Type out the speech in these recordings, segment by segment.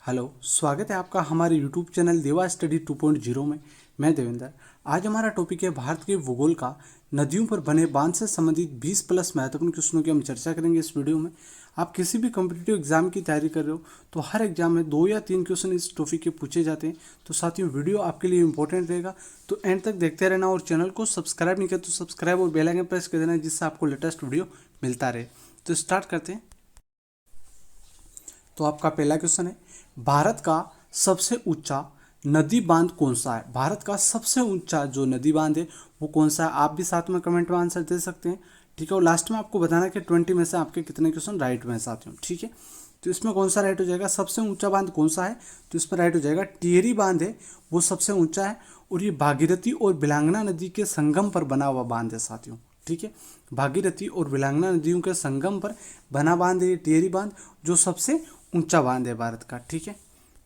Hello, स्वागत है आपका हमारे यूट्यूब चैनल देवा स्टडी 2.0 में। मैं देवेंद्र। आज हमारा टॉपिक है भारत के भूगोल का नदियों पर बने बांध से संबंधित 20 प्लस महत्वपूर्ण क्वेश्चनों की हम चर्चा करेंगे इस वीडियो में। आप किसी भी कॉम्पिटिटिव एग्जाम की तैयारी कर रहे हो तो हर एग्जाम में 2 या 3 क्वेश्चन इस टॉपिक के पूछे जाते हैं। तो साथियों, वीडियो आपके लिए इंपॉर्टेंट रहेगा, तो एंड तक देखते रहना। और चैनल को सब्सक्राइब नहीं किया तो सब्सक्राइब और बेल आइकन प्रेस कर देना, जिससे आपको लेटेस्ट वीडियो मिलता रहे। तो स्टार्ट करते हैं। तो आपका पहला क्वेश्चन है, भारत का सबसे ऊंचा नदी बांध कौन सा है? भारत का सबसे ऊंचा जो नदी बांध है वो कौन सा है? आप भी साथ में कमेंट में आंसर दे सकते हैं, ठीक है। और लास्ट में आपको बताना कि 20 में से आपके कितने क्वेश्चन राइट में साथियों, ठीक है। तो इसमें कौन सा राइट हो जाएगा? सबसे ऊंचा बांध कौन सा है? तो इसमें राइट हो जाएगा टिहरी बांध है, वो सबसे ऊंचा है। और ये भागीरथी और बिलांगना नदी के संगम पर बना हुआ बांध है साथियों, ठीक है। भागीरथी और बिलांगना नदियों के संगम पर बना बांध है ये टिहरी बांध, जो सबसे ऊंचा बांध है भारत का, ठीक है।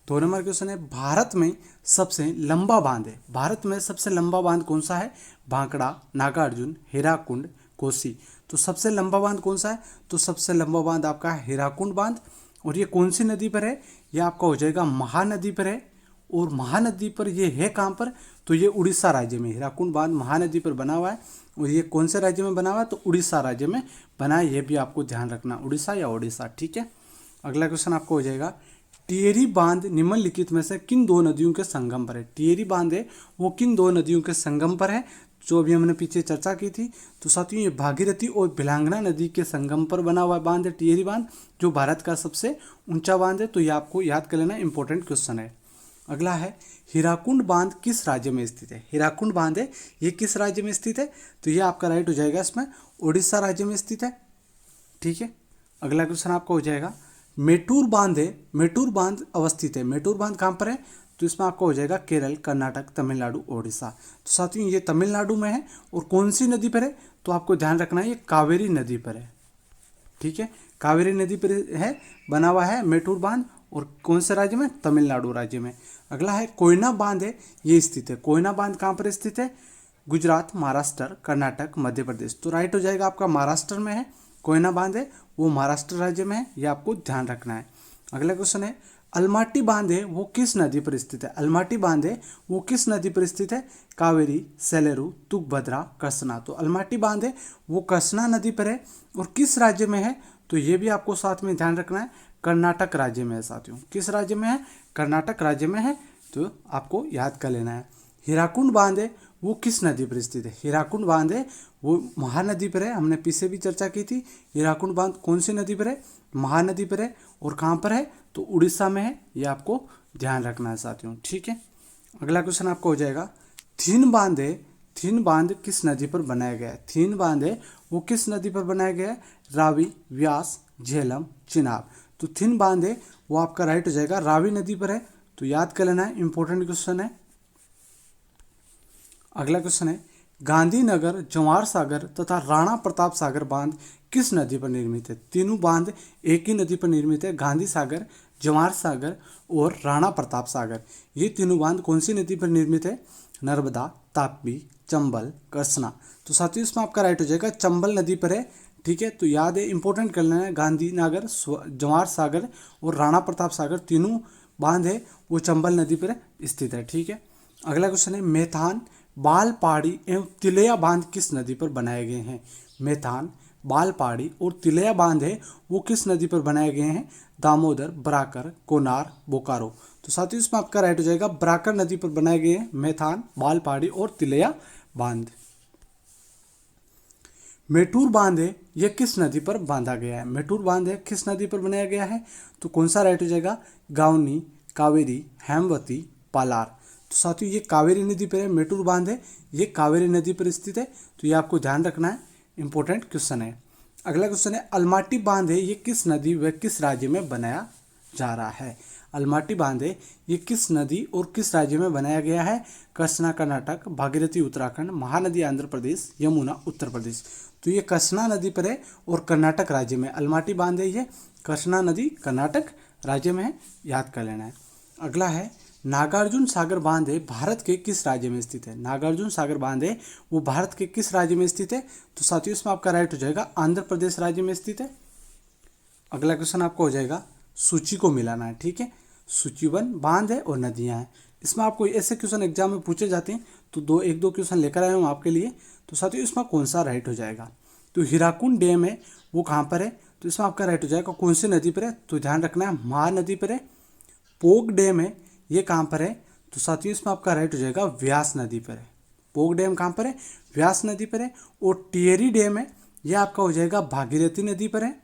2 नंबर क्वेश्चन है, भारत में सबसे लंबा बांध है। भारत में सबसे लंबा बांध कौन सा है? भांकड़ा, नागार्जुन, हीराकुंड, कोसी। तो सबसे लंबा बांध कौन सा है? तो सबसे लंबा बांध आपका हीराकुंड बांध। और ये कौन सी नदी पर है? ये आपका हो जाएगा महानदी पर है। और महानदी पर ये है कहाँ पर? तो ये उड़ीसा राज्य में हीराकुंड बांध महानदी पर बना हुआ है। और ये कौन से राज्य में बना हुआ है? तो उड़ीसा राज्य में बना है। ये भी आपको ध्यान रखना, उड़ीसा या ओडिशा, ठीक है। अगला क्वेश्चन आपको हो जाएगा, टिहरी बांध निम्नलिखित में से किन 2 नदियों के संगम पर है? टिहरी बांध है वो किन 2 नदियों के संगम पर है, जो अभी हमने पीछे चर्चा की थी। तो साथियों, ये भागीरथी और बिलांगना नदी के संगम पर बना हुआ बांध है टिहरी बांध, जो भारत का सबसे ऊंचा बांध है। तो ये आपको याद कर लेना, इंपॉर्टेंट क्वेश्चन है। अगला है, हीराकुंड बांध किस राज्य में स्थित है? हीराकुंड बांध है ये किस राज्य में स्थित है? तो ये आपका राइट हो जाएगा, इसमें उड़ीसा राज्य में स्थित है, ठीक है। अगला क्वेश्चन आपका हो जाएगा, मेटूर बांध है, मेटूर बांध अवस्थित है। मेटूर बांध कहाँ पर है? तो इसमें आपका हो जाएगा केरल, कर्नाटक, तमिलनाडु, ओडिशा। तो साथियों, ये तमिलनाडु में है। और कौन सी नदी पर है? तो आपको ध्यान रखना है, ये कावेरी नदी पर है, ठीक है। कावेरी नदी पर है बना हुआ है मेटूर बांध। और कौन से राज्य में? तमिलनाडु राज्य में। अगला है, कोयना बांध है ये स्थित है। कोयना बांध कहाँ पर स्थित है? गुजरात, महाराष्ट्र, कर्नाटक, मध्य प्रदेश। तो राइट हो जाएगा आपका महाराष्ट्र में है। कोयना बांध है वो महाराष्ट्र राज्य में है, ये आपको ध्यान रखना है। अगला क्वेश्चन है, अलमाटी बांध है वो किस नदी पर स्थित है? अलमाटी बांध है वो किस नदी पर स्थित है? कावेरी, सेलेरू, तुंगभद्रा, कृष्णा। तो अलमाटी बांध है वो कृष्णा नदी पर है। और किस राज्य में है? तो ये भी आपको साथ में ध्यान रखना है, कर्नाटक राज्य में है साथियों। किस राज्य में है? कर्नाटक राज्य में है, तो आपको याद कर लेना है। हीराकुंड बांध है वो किस नदी पर स्थित है? हीराकुंड बांध है वो महानदी पर है, हमने पीछे भी चर्चा की थी। हीराकुंड बांध कौन सी नदी पर है? महानदी पर है। और कहाँ पर है? तो उड़ीसा में है, ये आपको ध्यान रखना है साथियों, ठीक है। अगला क्वेश्चन आपका हो जाएगा, थीन बांध है, थीन बांध किस नदी पर बनाया गया है? थीन बांध है वो किस नदी पर बनाया गया है? रावी, व्यास, झेलम, चिनाब। तो थीन बांध है वो आपका राइट हो जाएगा, रावी नदी पर है। तो याद कर लेना है, इंपॉर्टेंट क्वेश्चन है। अगला क्वेश्चन है, गांधीनगर, जवाहर सागर तथा राणा प्रताप सागर बांध किस नदी पर निर्मित है? तीनों बांध एक ही नदी पर निर्मित है, गांधी सागर, जवाहर सागर और राणा प्रताप सागर। ये तीनों बांध कौन सी नदी पर निर्मित है? नर्मदा, ताप्ती, चंबल, कृष्णा। तो साथियों, इसमें आपका राइट हो जाएगा चंबल नदी पर है, ठीक है। तो याद है, इंपॉर्टेंट कर लेना है, गांधीनगर, जवाहर सागर और राणा प्रताप सागर तीनों बांध है वो चंबल नदी पर स्थित है, ठीक है। अगला क्वेश्चन है, मेथान, बालपहाड़ी एवं तिलैया बांध किस नदी पर बनाए गए हैं? मेथान, बालपहाड़ी और तिलैया बांध है वो किस नदी पर बनाए गए हैं? दामोदर, बराकर, कोनार, बोकारो। तो साथियों, इसमें आपका राइट हो जाएगा, बराकर नदी पर बनाए गए हैं मेथान, बालपहाड़ी और तिलैया बांध। मेटूर बांध है यह किस नदी पर बांधा गया है? मेटूर बांध है किस नदी पर बनाया गया है? तो कौन सा राइट हो जाएगा? गावनी, कावेरी, हेमवती, पालार। तो साथियों, ये कावेरी नदी पर है, मेटूर बांध है ये कावेरी नदी पर स्थित है। तो ये आपको ध्यान रखना है, इंपॉर्टेंट क्वेश्चन है। अगला क्वेश्चन है, अलमाटी बांध है ये किस नदी व किस राज्य में बनाया जा रहा है? अलमाटी बांध है ये किस नदी और किस राज्य में बनाया गया है? कृष्णा कर्नाटक, भागीरथी उत्तराखंड, महानदी आंध्र प्रदेश, यमुना उत्तर प्रदेश। तो ये कृष्णा नदी पर है और कर्नाटक राज्य में अलमाटी बांध है, ये कृष्णा नदी कर्नाटक राज्य में है, याद कर लेना है। अगला है, नागार्जुन सागर बांध है भारत के किस राज्य में स्थित है? नागार्जुन सागर बांध है वो भारत के किस राज्य में स्थित है? तो साथियों, इसमें आपका राइट हो जाएगा, आंध्र प्रदेश राज्य में स्थित है। अगला क्वेश्चन आपको हो जाएगा, सूची को मिलाना है, ठीक है। सूचीबद्ध बांध है और नदियाँ हैं। इसमें आपको ऐसे क्वेश्चन एग्जाम में पूछे जाते हैं, तो एक दो क्वेश्चन लेकर आया हूँ आपके लिए। तो साथियों इसमें कौन सा राइट हो जाएगा? तो हीराकुंड डैम है वो कहाँ पर है? तो इसमें आपका राइट हो जाएगा कौन सी नदी पर है? तो ध्यान रखना है महानदी पर है। पोग डैम है ये कहाँ पर है? तो साथियों इसमें आपका राइट हो जाएगा व्यास नदी पर है। पोग डैम कहाँ पर है? व्यास नदी पर है। और टिहरी डैम है ये आपका हो जाएगा भागीरथी नदी पर है।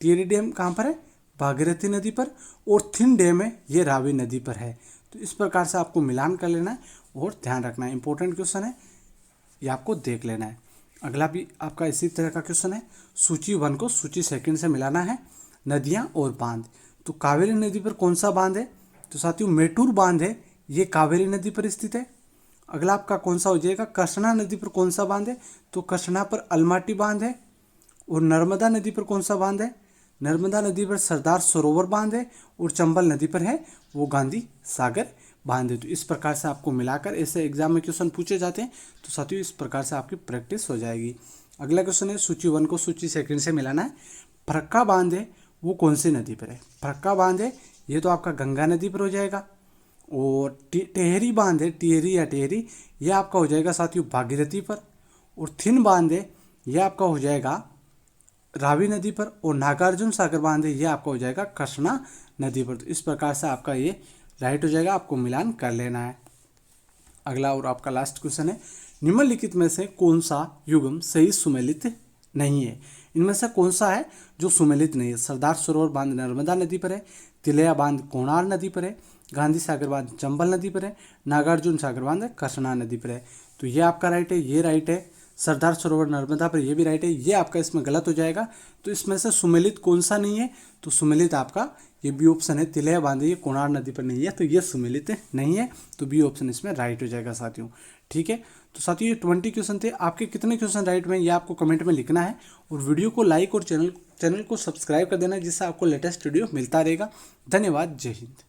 टिहरी डैम कहाँ पर है? भागीरथी नदी पर। और थिन डैम है ये रावी नदी पर है। तो इस प्रकार से आपको मिलान कर लेना है और ध्यान रखना है, इंपॉर्टेंट क्वेश्चन है ये, आपको देख लेना है। अगला भी आपका इसी तरह का क्वेश्चन है, सूची 1 को सूची 2 से मिलाना है, नदियाँ और बांध। तो कावेरी नदी पर कौन सा बांध है? तो साथियों मेटूर बांध है ये कावेरी नदी पर स्थित है। अगला आपका कौन सा हो जाएगा? कृष्णा नदी पर कौन सा बांध है? तो कृष्णा पर अलमाटी बांध है। और नर्मदा नदी पर कौन सा बांध है? नर्मदा नदी पर सरदार सरोवर बांध है। और चंबल नदी पर है वो गांधी सागर बांध है। तो इस प्रकार से आपको मिलाकर ऐसे एग्जाम में क्वेश्चन पूछे जाते हैं। तो साथियों इस प्रकार से आपकी प्रैक्टिस हो जाएगी। अगला क्वेश्चन है, सूची 1 को सूची 2 से मिलाना है, फरक्का बांध है वो कौन सी नदी पर है? फरक्का बांध है ये तो आपका गंगा नदी पर हो जाएगा। और टेहरी बांध है, टिहरी या टेहरी, ये आपका हो जाएगा साथियों भागीरथी पर। और थिन बांध है ये आपका हो जाएगा रावी नदी पर। और नागार्जुन सागर बांध है ये आपका हो जाएगा कृष्णा नदी पर। तो इस प्रकार से आपका ये राइट हो जाएगा, आपको मिलान कर लेना है। अगला और आपका लास्ट क्वेश्चन है, निम्नलिखित में से कौन सा युग्म सही सुमेलित नहीं है? इनमें से कौन सा है जो सुमेलित नहीं है? सरदार सरोवर बांध नर्मदा नदी पर है, तिलैया बांध कोणार नदी पर है, गांधी सागर बांध चंबल नदी पर है, नागार्जुन सागर बांध कृष्णा नदी पर है। तो ये आपका राइट है, ये राइट है। सरदार सरोवर नर्मदा पर, ये भी राइट है। ये आपका इसमें गलत हो जाएगा। तो इसमें से सुमेलित कौन सा नहीं है? तो सुमेलित आपका ये बी ऑप्शन है, तिलैया बांध ये कोणार नदी पर नहीं है, तो ये सुमेलित नहीं है। तो बी ऑप्शन इसमें राइट हो जाएगा साथियों। ठीक है, तो साथियों ये 20 क्वेश्चन थे। आपके कितने क्वेश्चन राइट में ये आपको कमेंट में लिखना है। और वीडियो को लाइक और चैनल को सब्सक्राइब कर देना, जिससे आपको लेटेस्ट वीडियो मिलता रहेगा। धन्यवाद, जय हिंद।